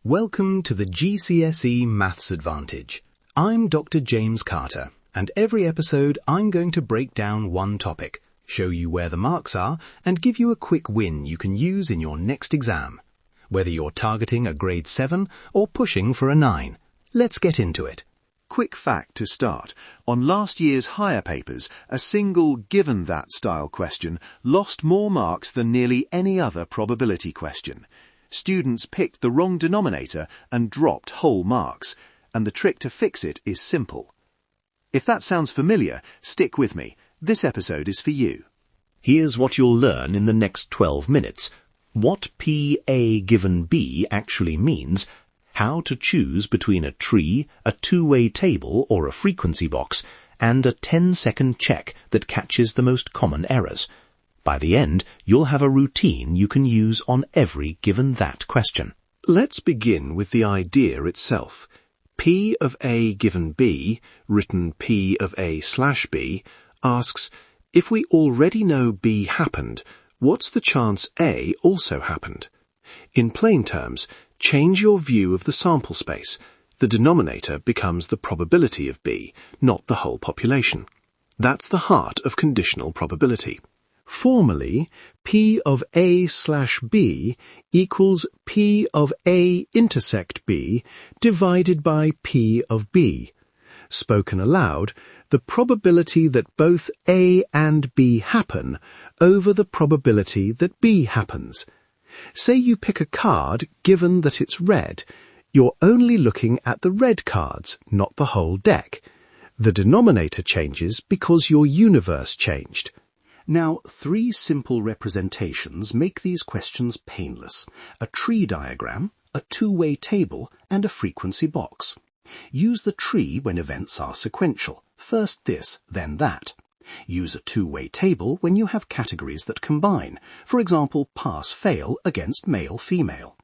Welcome to the GCSE Maths Advantage. I'm Dr. James Carter, and every episode I'm going to break down one topic, show you where the marks are, and give you a quick win you can use in your next exam. Whether you're targeting a grade 7 or pushing for a 9. Let's get into it. Quick fact to start. On last year's higher papers, a single given that style question lost more marks than nearly any other probability question. Students picked the wrong denominator and dropped whole marks, and the trick to fix it is simple. If that sounds familiar, stick with me. This episode is for you. Here's what you'll learn in the next 12 minutes. What P-A given B actually means, how to choose between a tree, a two-way table or a frequency box, and a 10-second check that catches the most common errors. By the end, you'll have a routine you can use on every given that question. Let's begin with the idea itself. P of A given B, written P of A slash B, asks, if we already know B happened, what's the chance A also happened? In plain terms, change your view of the sample space. The denominator becomes the probability of B, not the whole population. That's the heart of conditional probability. Formally, P of A slash B equals P of A intersect B divided by P of B. Spoken aloud, the probability that both A and B happen over the probability that B happens. Say you pick a card given that it's red. You're only looking at the red cards, not the whole deck. The denominator changes because your universe changed. Now, 3 simple representations make these questions painless. A tree diagram, a two-way table, and a frequency box. Use the tree when events are sequential. First this, then that. Use a two-way table when you have categories that combine. For example, pass-fail against male-female.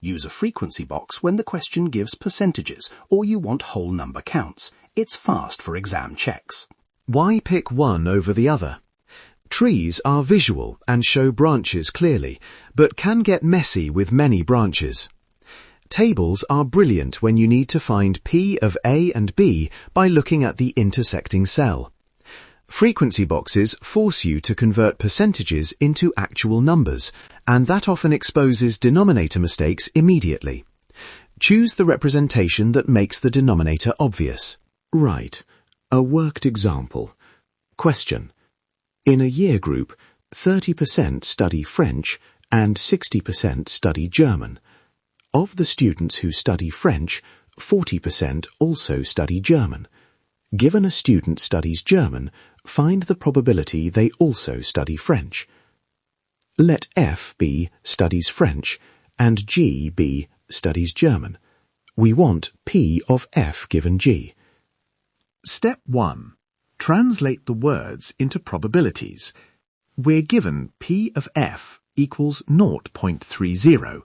Use a frequency box when the question gives percentages or you want whole number counts. It's fast for exam checks. Why pick one over the other? Trees are visual and show branches clearly, but can get messy with many branches. Tables are brilliant when you need to find P of A and B by looking at the intersecting cell. Frequency boxes force you to convert percentages into actual numbers, and that often exposes denominator mistakes immediately. Choose the representation that makes the denominator obvious. Right. A worked example. Question. In a year group, 30% study French and 60% study German. Of the students who study French, 40% also study German. Given a student studies German, find the probability they also study French. Let F be studies French and G be studies German. We want P of F given G. Step 1. Translate the words into probabilities. We're given P of F equals 0.30,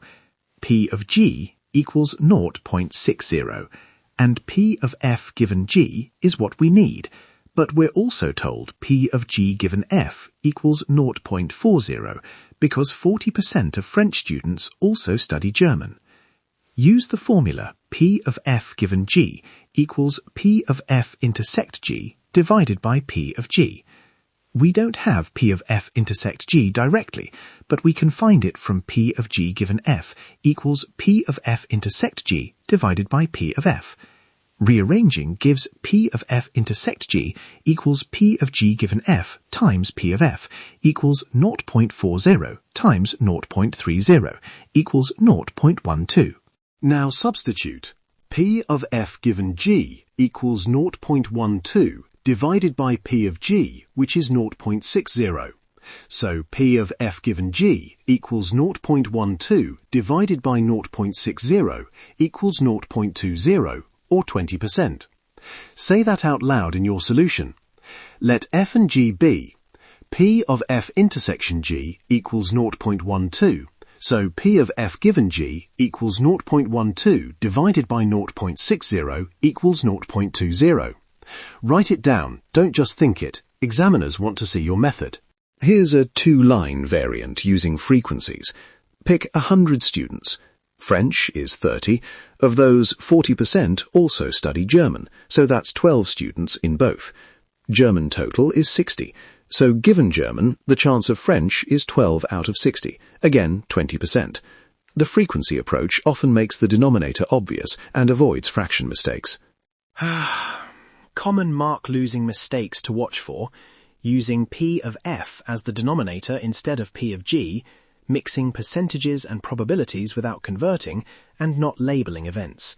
P of G equals 0.60, and P of F given G is what we need, but we're also told P of G given F equals 0.40 because 40% of French students also study German. Use the formula P of F given G equals P of F intersect G divided by P of G. We don't have P of F intersect G directly, but we can find it from P of G given F equals P of F intersect G divided by P of F. Rearranging gives P of F intersect G equals P of G given F times P of F equals 0.40 times 0.30 equals 0.12. Now substitute. P of F given G equals 0.12 divided by P of G, which is 0.60. So P of F given G equals 0.12 divided by 0.60 equals 0.20, or 20%. Say that out loud in your solution. Let F and G be. P of F intersection G equals 0.12, so P of F given G equals 0.12 divided by 0.60 equals 0.20. Write it down, don't just think it. Examiners want to see your method. Here's a two-line variant using frequencies. Pick 100 students. French is 30. Of those, 40% also study German, so that's 12 students in both. German total is 60. So given German, the chance of French is 12 out of 60. Again, 20%. The frequency approach often makes the denominator obvious and avoids fraction mistakes. Common mark-losing mistakes to watch for: using P of F as the denominator instead of P of G, mixing percentages and probabilities without converting, and not labelling events.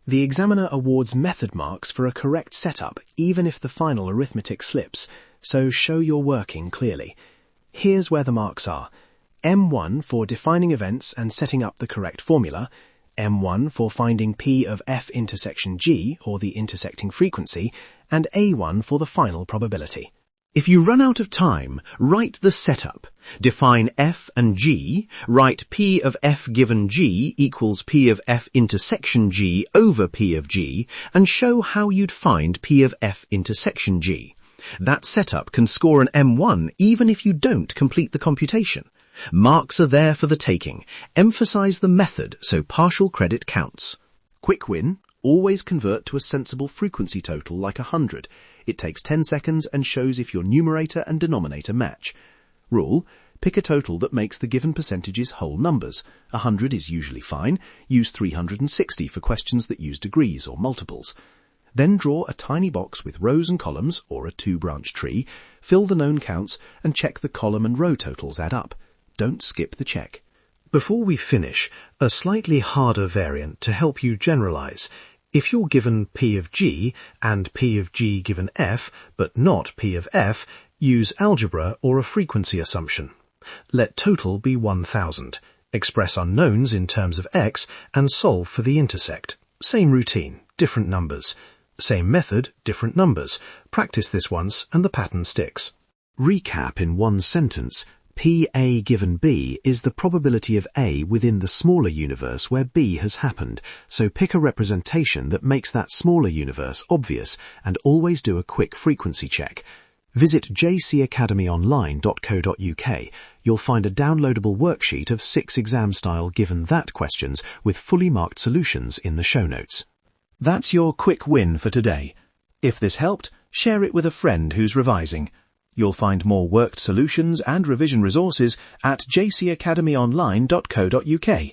The examiner awards method marks for a correct setup even if the final arithmetic slips, so show you're working clearly. Here's where the marks are: M1 for defining events and setting up the correct formula, M1 for finding P of F intersection G, or the intersecting frequency, and A1 for the final probability. If you run out of time, write the setup. Define F and G, write P of F given G equals P of F intersection G over P of G, and show how you'd find P of F intersection G. That setup can score an M1 even if you don't complete the computation. Marks are there for the taking. Emphasize the method so partial credit counts. Quick win: always convert to a sensible frequency total like 100. It takes 10 seconds and shows if your numerator and denominator match. Rule: pick a total that makes the given percentages whole numbers. 100 is usually fine. Use 360 for questions that use degrees or multiples. Then draw a tiny box with rows and columns, or a 2-branch tree, fill the known counts, and check the column and row totals add up. Don't skip the check. Before we finish, a slightly harder variant to help you generalize. If you're given P of G and P of G given F, but not P of F, use algebra or a frequency assumption. Let total be 1000. Express unknowns in terms of x and solve for the intersect. Same routine, different numbers. Same method, different numbers. Practice this once and the pattern sticks. Recap in one sentence. PA given B is the probability of A within the smaller universe where B has happened, so pick a representation that makes that smaller universe obvious and always do a quick frequency check. Visit jcacademyonline.co.uk. You'll find a downloadable worksheet of 6 exam-style given that questions with fully marked solutions in the show notes. That's your quick win for today. If this helped, share it with a friend who's revising. You'll find more worked solutions and revision resources at jcacademyonline.co.uk.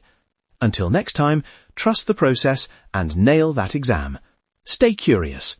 Until next time, trust the process and nail that exam. Stay curious.